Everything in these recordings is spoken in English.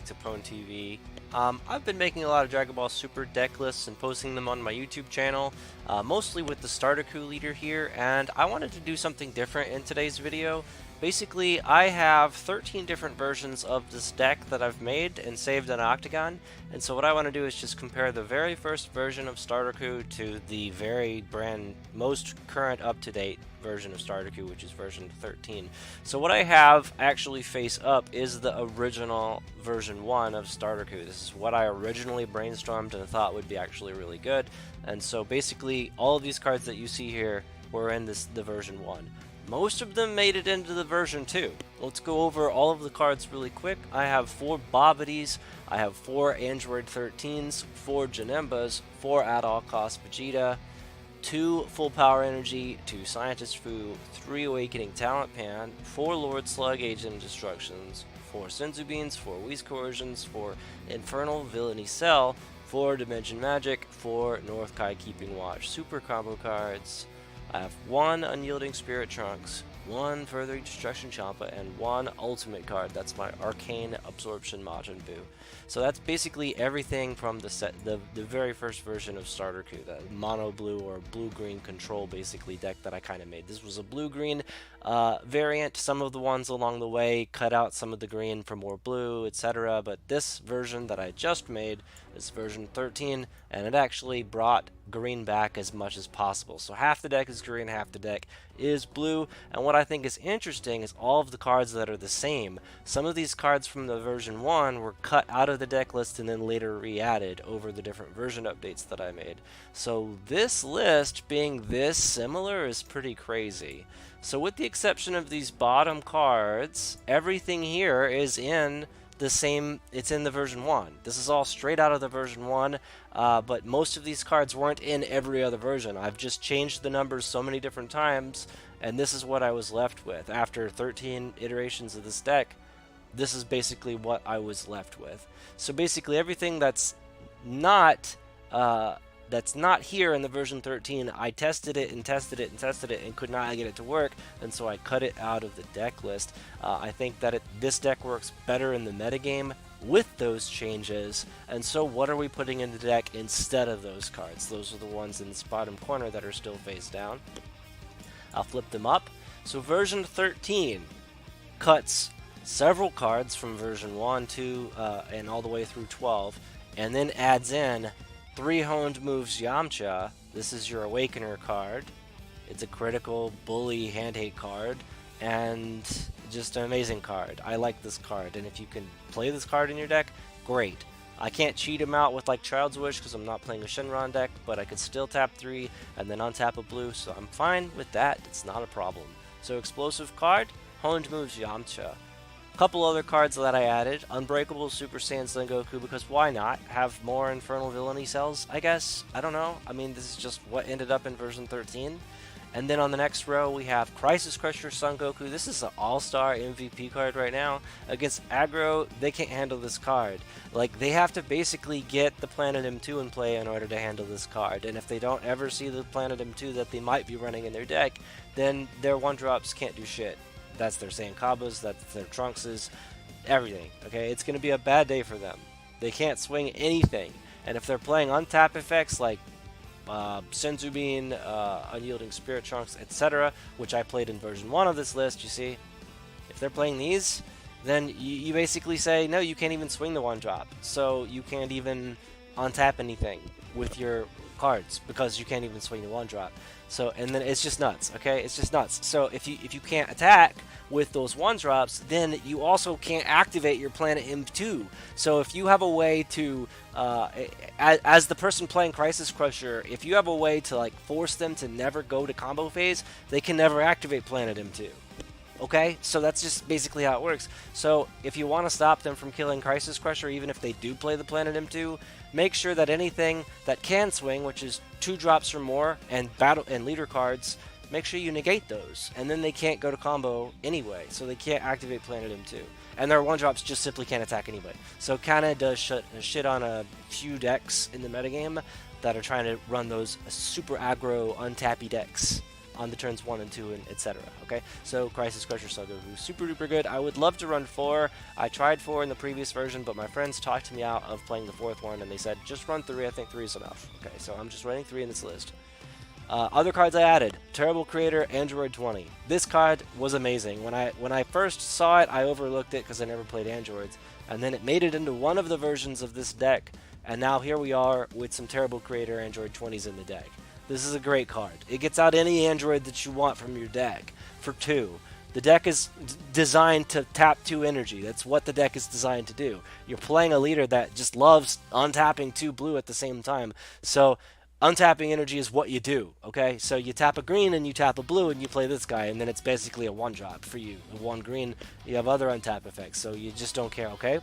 back to Pwn TV. I've been making a lot of Dragon Ball Super deck lists and posting them on my YouTube channel, mostly with the Starterku leader here, and I wanted to do something different in today's video. Basically, I have 13 different versions of this deck that I've made and saved on Octagon, and so what I want to do is just compare the very first version of Starterku to the very most current up-to-date version of Starterku, which is version 13. So what I have actually face up is the original version 1 of Starterku. This is what I originally brainstormed and thought would be actually really good, and so basically all of these cards that you see here were in the version 1. Most of them made it into the version 2. Let's go over all of the cards really quick. I have 4 Babidis, I have 4 Android 13s, 4 Janembas, 4 At All Cost Vegeta, 2 Full Power Energy, 2 Scientist Fu, 3 Awakening Talent Pan, 4 Lord Slug Agent Destructions, 4 Senzu Beans, 4 Whis Coercions, 4 Infernal Villainy Cell, 4 Dimension Magic, 4 North Kai Keeping Watch Super Combo cards. I have 1 Unyielding Spirit Trunks, 1 Furthering Destruction Champa, and 1 Ultimate card. That's my Arcane Absorption Majin Buu. So that's basically everything from the very first version of Starterku, the mono blue or blue-green control basically deck that I kind of made. This was a blue-green variant. Some of the ones along the way cut out some of the green for more blue, etc. But this version that I just made is version 13, and it actually brought green back as much as possible. So half the deck is green, half the deck is blue, and what I think is interesting is all of the cards that are the same. Some of these cards from the version 1 were cut out of the deck list and then later re-added over the different version updates that I made. So this list being this similar is pretty crazy. So with the exception of these bottom cards, everything here is in the same, it's in the version 1. This is all straight out of the version 1, but most of these cards weren't in every other version. I've just changed the numbers so many different times, and this is what I was left with. After 13 iterations of this deck, this is basically what I was left with. So basically everything that's not here in the version 13, I tested it and tested it and tested it and could not get it to work, and so I cut it out of the deck list. I think that this deck works better in the metagame with those changes, and so what are we putting in the deck instead of those cards? Those are the ones in this bottom corner that are still face down. I'll flip them up. So version 13 cuts several cards from version 1, 2, and all the way through 12, and then adds in 3 Honed Moves Yamcha. This is your Awakener card. It's a critical bully hand-hate card, and just an amazing card. I like this card, and if you can play this card in your deck, great. I can't cheat him out with like Child's Wish because I'm not playing a Shenron deck, but I could still tap 3 and then untap a blue, so I'm fine with that. It's not a problem. So explosive card, Honed Moves Yamcha. Couple other cards that I added: Unbreakable Super Saiyan Sengoku, because why not? Have more Infernal Villainy cells, I guess? I don't know. I mean, this is just what ended up in version 13. And then on the next row, we have Crisis Crusher Son Goku. This is an all-star MVP card right now. Against aggro, they can't handle this card. Like, they have to basically get the Planet M2 in play in order to handle this card. And if they don't ever see the Planet M2 that they might be running in their deck, then their 1-drops can't do shit. That's their Saiyan Kabas, that's their Trunkses, everything. Okay, it's going to be a bad day for them. They can't swing anything. And if they're playing untap effects like Senzu Bean, Unyielding Spirit Trunks, etc., which I played in version 1 of this list, you see, if they're playing these, then you basically say, no, you can't even swing the 1-drop. So you can't even untap anything with your cards because you can't even swing the 1-drop. So, and then it's just nuts, okay? It's just nuts. So if you can't attack with those 1-drops, then you also can't activate your Planet M2. So if you have a way to, as the person playing Crisis Crusher, if you have a way to like force them to never go to combo phase, they can never activate Planet M2. Okay, so that's just basically how it works. So if you want to stop them from killing Crisis Crusher, even if they do play the Planet M2, make sure that anything that can swing, which is 2-drops or more, and battle and leader cards, make sure you negate those, and then they can't go to combo anyway, so they can't activate Planet M2. And their 1-drops just simply can't attack anyway. So kinda does shit on a few decks in the metagame that are trying to run those super aggro untappy decks. on the turns 1 and 2 and etc. Okay, so Crisis Crusher Saga, super duper good. I would love to run 4. I tried 4 in the previous version, but my friends talked me out of playing the 4th one, and they said just run 3. I think 3 is enough. Okay, so I'm just running 3 in this list. Other cards I added: Terrible Creator, Android 20. This card was amazing. When I first saw it, I overlooked it because I never played androids, and then it made it into one of the versions of this deck, and now here we are with some Terrible Creator Android 20s in the deck. This is a great card. It gets out any android that you want from your deck for 2. The deck is designed to tap 2 energy. That's what the deck is designed to do. You're playing a leader that just loves untapping 2 blue at the same time, so untapping energy is what you do, okay? So you tap a green and you tap a blue and you play this guy, and then it's basically a 1-drop for you. 1 green, you have other untap effects, so you just don't care, okay?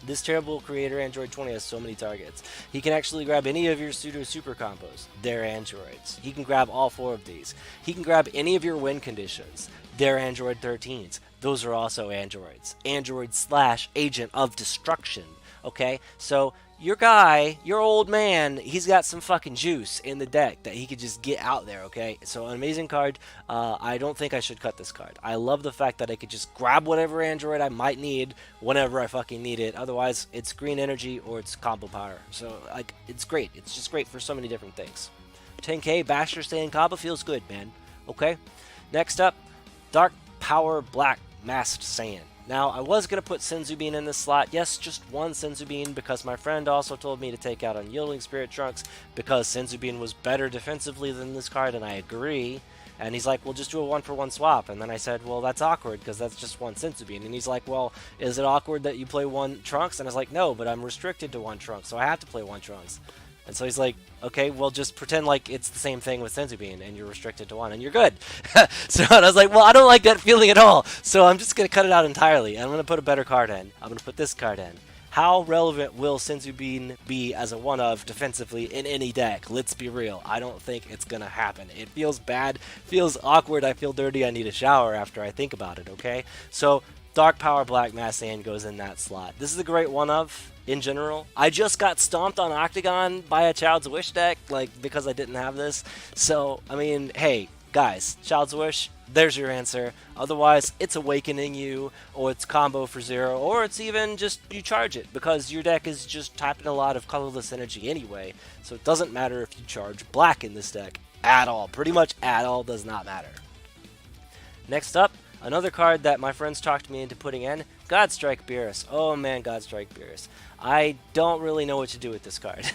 This Terrible Creator Android 20 has so many targets. He can actually grab any of your pseudo super combos. They're androids. He can grab all 4 of these. He can grab any of your win conditions. They're Android 13s. Those are also androids. Android/Agent of Destruction, okay? So your guy, your old man, he's got some fucking juice in the deck that he could just get out there, okay? So an amazing card. I don't think I should cut this card. I love the fact that I could just grab whatever android I might need whenever I fucking need it. Otherwise, it's green energy or it's combo power. So, like, it's great. It's just great for so many different things. 10k, Basher staying combo feels good, man. Okay? Next up, Dark Power Black Masked Saiyan. Now, I was going to put Senzu in this slot. Yes, just one Senzu because my friend also told me to take out Unyielding Spirit Trunks because Senzu was better defensively than this card, and I agree. And he's like, well, just do a 1-for-1 swap. And then I said, well, that's awkward because that's just one Senzu. And he's like, well, is it awkward that you play 1 Trunks? And I was like, no, but I'm restricted to 1 Trunks, so I have to play 1 Trunks. And so he's like, okay, well, just pretend like it's the same thing with Senzu and you're restricted to 1, and you're good. So and I was like, well, I don't like that feeling at all, so I'm just going to cut it out entirely. I'm going to put a better card in. I'm going to put this card in. How relevant will Senzu be as a 1-of defensively in any deck? Let's be real. I don't think it's going to happen. It feels bad, feels awkward, I feel dirty, I need a shower after I think about it, okay? So Dark Power Black Masked Saiyan goes in that slot. This is a great 1-of. In general, I just got stomped on Octagon by a Child's Wish deck, like, because I didn't have this. So, I mean, hey, guys, Child's Wish, there's your answer. Otherwise, it's Awakening you, or it's combo for 0, or it's even just you charge it, because your deck is just tapping a lot of colorless energy anyway. So it doesn't matter if you charge black in this deck at all. Pretty much at all does not matter. Next up, another card that my friends talked me into putting in, Godstrike Beerus. Oh man, Godstrike Beerus. I don't really know what to do with this card.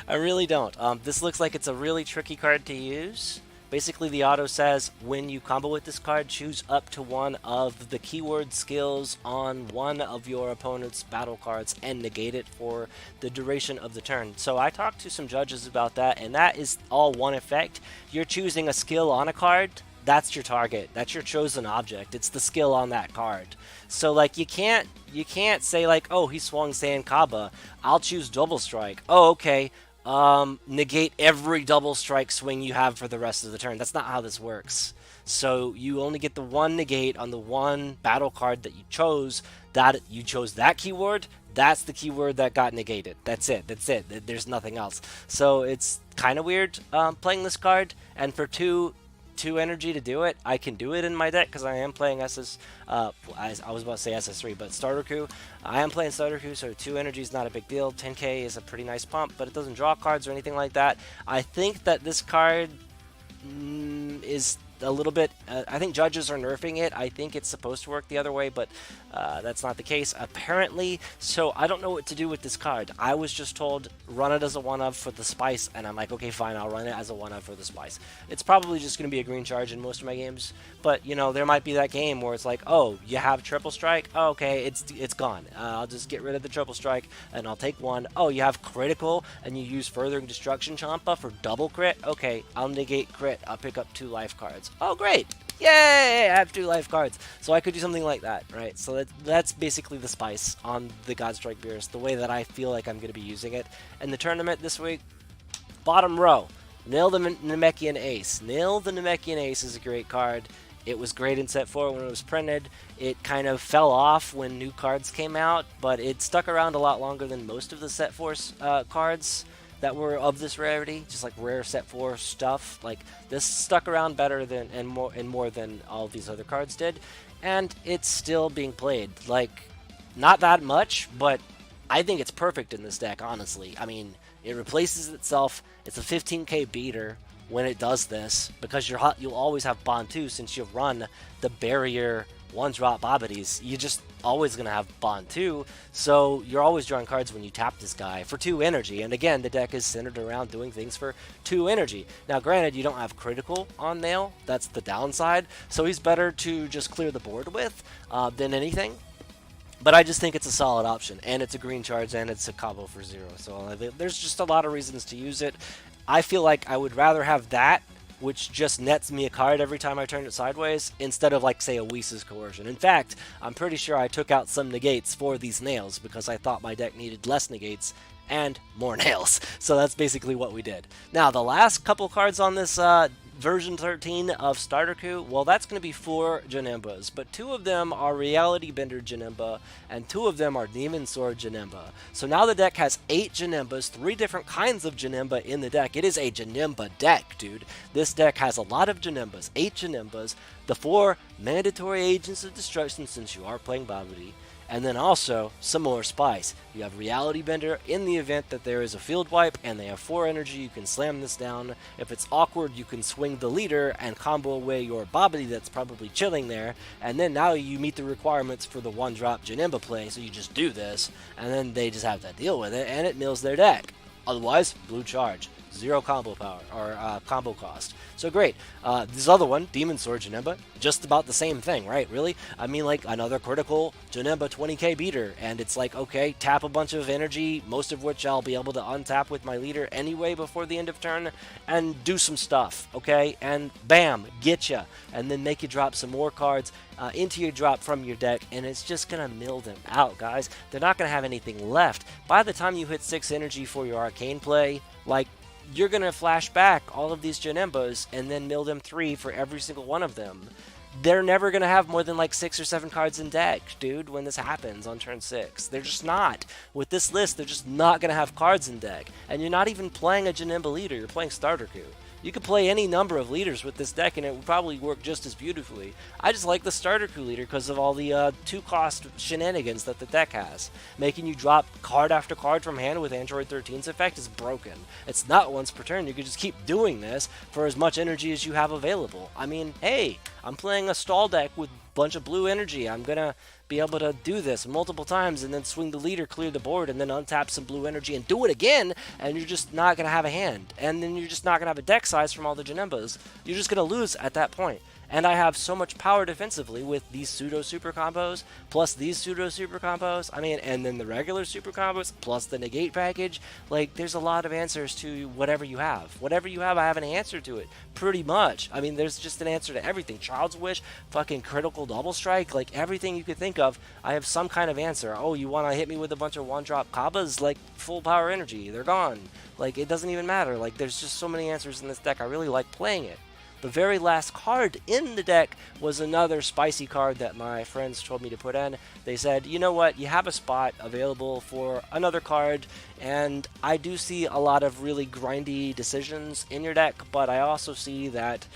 I really don't. This looks like it's a really tricky card to use. Basically, the auto says, when you combo with this card, choose up to 1 of the keyword skills on 1 of your opponent's battle cards and negate it for the duration of the turn. So I talked to some judges about that, and that is all one effect. You're choosing a skill on a card. That's your target. That's your chosen object. It's the skill on that card. So, like, you can't say, like, oh, he swung Saiyan Kaba, I'll choose Double Strike. Oh, okay. Negate every Double Strike swing you have for the rest of the turn. That's not how this works. So you only get the 1 negate on the 1 battle card that you chose. That you chose that keyword. That's the keyword that got negated. That's it. That's it. There's nothing else. So it's kind of weird playing this card. And for 2 energy to do it, I can do it in my deck because I am playing I was about to say SS3, but Starterku. I am playing Starterku, so 2 energy is not a big deal. 10k is a pretty nice pump, but it doesn't draw cards or anything like that. I think that this card is a little bit, I think judges are nerfing it. I think it's supposed to work the other way, but that's not the case apparently. So I don't know what to do with this card. I was just told run it as a 1-of for the spice, and I'm like, okay, fine, I'll run it as a 1-of for the spice. It's probably just going to be a green charge in most of my games, but you know, there might be that game where it's like, oh, you have triple strike, oh, okay, it's gone. I'll just get rid of the triple strike and I'll take 1. Oh, you have critical and you use Furthering Destruction Champa for double crit, okay, I'll negate crit, I'll pick up 2 life cards. Oh, great! Yay! I have 2 life cards. So I could do something like that, right? So that's basically the spice on the Godstrike Beerus, the way that I feel like I'm going to be using it. In the tournament this week, bottom row, Nail the Namekian Ace. Nail the Namekian Ace is a great card. It was great in Set 4 when it was printed. It kind of fell off when new cards came out, but it stuck around a lot longer than most of the Set 4 cards. that were of this rarity, just like rare set 4 stuff. Like, this stuck around better than and more than all of these other cards did, and it's still being played. Like, not that much, but I think it's perfect in this deck, honestly. I mean, it replaces itself. It's a 15k beater when it does this, because you'll always have Bond 2 since you run the barrier 1-drop Babidis. You're just always going to have Bond 2, so you're always drawing cards when you tap this guy for 2 energy. And again, the deck is centered around doing things for 2 energy. Now, granted, you don't have critical on Nail. That's the downside, so he's better to just clear the board with than anything. But I just think it's a solid option, and it's a green charge, and it's a combo for 0. So there's just a lot of reasons to use it. I feel like I would rather have that, which just nets me a card every time I turn it sideways, instead of, like, say, a Whisa's Coercion. In fact, I'm pretty sure I took out some negates for these nails because I thought my deck needed less negates and more nails. So that's basically what we did. Now, the last couple cards on this version 13 of Starterku, well, that's going to be 4 Janembas, but 2 of them are Reality Bender Janemba, and 2 of them are Demon Sword Janemba. So now the deck has 8 Janembas, 3 different kinds of Janemba in the deck. It is a Janemba deck, dude. This deck has a lot of Janembas, 8 Janembas, the 4 mandatory Agents of Destruction since you are playing Babidi, and then also some more spice. You have Reality Bender in the event that there is a field wipe and they have 4 energy. You can slam this down. If it's awkward, you can swing the leader and combo away your Babidi that's probably chilling there. And then now you meet the requirements for the 1-drop Janemba play, so you just do this, and then they just have to deal with it, and it mills their deck. Otherwise, blue charge. 0 combo power, or combo cost. So great. This other one, Demon Sword Janemba, just about the same thing, right? Really? I mean, like, another critical Janemba 20k beater, and it's like, okay, tap a bunch of energy, most of which I'll be able to untap with my leader anyway before the end of turn, and do some stuff, okay? And bam, get ya, and then make you drop some more cards into your drop from your deck, and it's just gonna mill them out, guys. They're not gonna have anything left. By the time you hit 6 energy for your arcane play, like, you're going to flash back all of these Janembas and then mill them 3 for every single one of them. They're never going to have more than like 6 or 7 cards in deck, dude, when this happens on turn 6. They're just not. With this list, they're just not going to have cards in deck. And you're not even playing a Janemba leader, you're playing Starterku. You could play any number of leaders with this deck and it would probably work just as beautifully. I just like the Starterku leader because of all the 2-cost shenanigans that the deck has. Making you drop card after card from hand with Android 13's effect is broken. It's not once per turn. You could just keep doing this for as much energy as you have available. I mean, hey, I'm playing a stall deck with a bunch of blue energy. I'm gonna be able to do this multiple times and then swing the leader, clear the board, and then untap some blue energy and do it again, and you're just not going to have a hand. And then you're just not going to have a deck size from all the Janembas. You're just going to lose at that point. And I have so much power defensively with these pseudo super combos, plus these pseudo super combos, I mean, and then the regular super combos, plus the negate package. Like, there's a lot of answers to whatever you have. Whatever you have, I have an answer to it, pretty much. I mean, there's just an answer to everything. Child's Wish, fucking critical double strike, like everything you could think of, I have some kind of answer. Oh, you want to hit me with a bunch of 1-drop Kabbas? Like, full power energy, they're gone. Like, it doesn't even matter. Like, there's just so many answers in this deck. I really like playing it. The very last card in the deck was another spicy card that my friends told me to put in. They said, you know what, you have a spot available for another card, and I do see a lot of really grindy decisions in your deck, but I also see that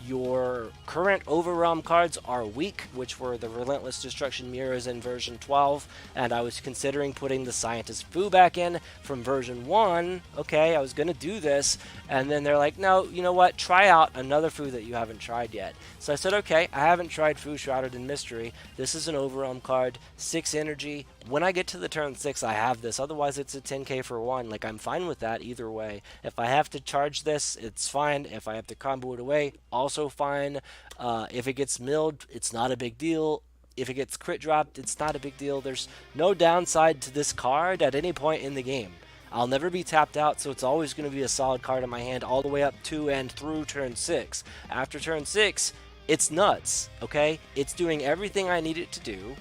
your current Overwhelm cards are weak, which were the Relentless Destruction Mirrors in version 12, and I was considering putting the Scientist Fu back in from version 1. Okay, I was going to do this, and then they're like, no, you know what, try out another Fu that you haven't tried yet. So I said, okay, I haven't tried Fu Shrouded in Mystery. This is an Overwhelm card, 6 energy. When I get to the turn 6, I have this. Otherwise, it's a 10k for 1. Like, I'm fine with that either way. If I have to charge this, it's fine. If I have to combo it away, also fine. If it gets milled, it's not a big deal. If it gets crit dropped, it's not a big deal. There's no downside to this card at any point in the game. I'll never be tapped out, so it's always going to be a solid card in my hand all the way up to and through turn 6. After turn 6, it's nuts, okay? It's doing everything I need it to do,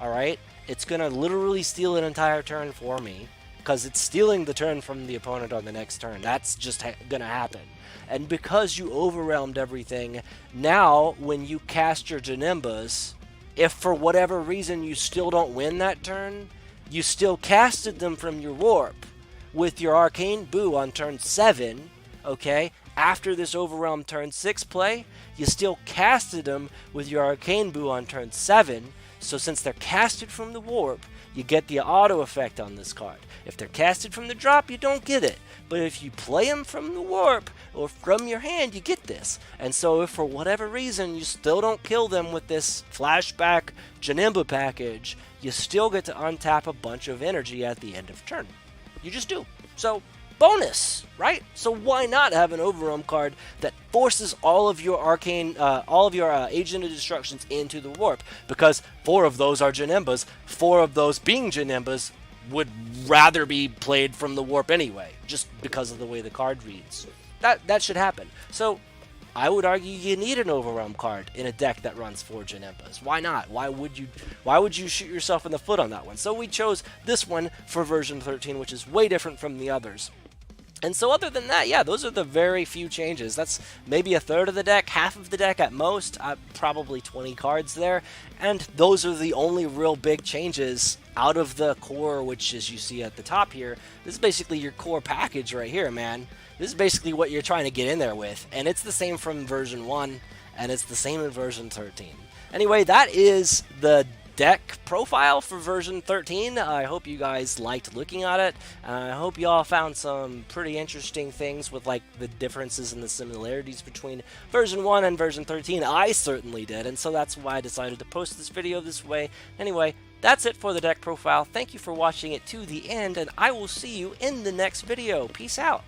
alright? It's going to literally steal an entire turn for me, because it's stealing the turn from the opponent on the next turn. That's just going to happen. And because you overwhelmed everything, now when you cast your Janembas, if for whatever reason you still don't win that turn, you still casted them from your warp, with your Arcane Boo on turn 7, okay, after this Overwhelm turn 6 play, you still casted them with your Arcane Boo on turn 7, so since they're casted from the warp, you get the auto effect on this card. If they're casted from the drop, you don't get it. But if you play them from the warp or from your hand, you get this. And so if for whatever reason you still don't kill them with this flashback Janemba package, you still get to untap a bunch of energy at the end of turn. You just do. So bonus, right? So why not have an Overwhelm card that forces all of your arcane, Agent of Destructions into the warp? Because 4 of those are Janembas. 4 of those being Janembas would rather be played from the warp anyway, just because of the way the card reads. That should happen. So I would argue you need an Overwhelm card in a deck that runs 4 Janembas. Why not? Why would you shoot yourself in the foot on that one? So we chose this one for version 13, which is way different from the others. And so other than that, yeah, those are the very few changes. That's maybe a third of the deck, half of the deck at most, probably 20 cards there. And those are the only real big changes out of the core, which as you see at the top here, this is basically your core package right here, man. This is basically what you're trying to get in there with. And it's the same from version 1, and it's the same in version 13. Anyway, that is the deck profile for version 13. I hope you guys liked looking at it, and I hope y'all found some pretty interesting things with like the differences and the similarities between version 1 and version 13. I certainly did, and so that's why I decided to post this video this way. Anyway, that's it for the deck profile. Thank you for watching it to the end, and I will see you in the next video. Peace out.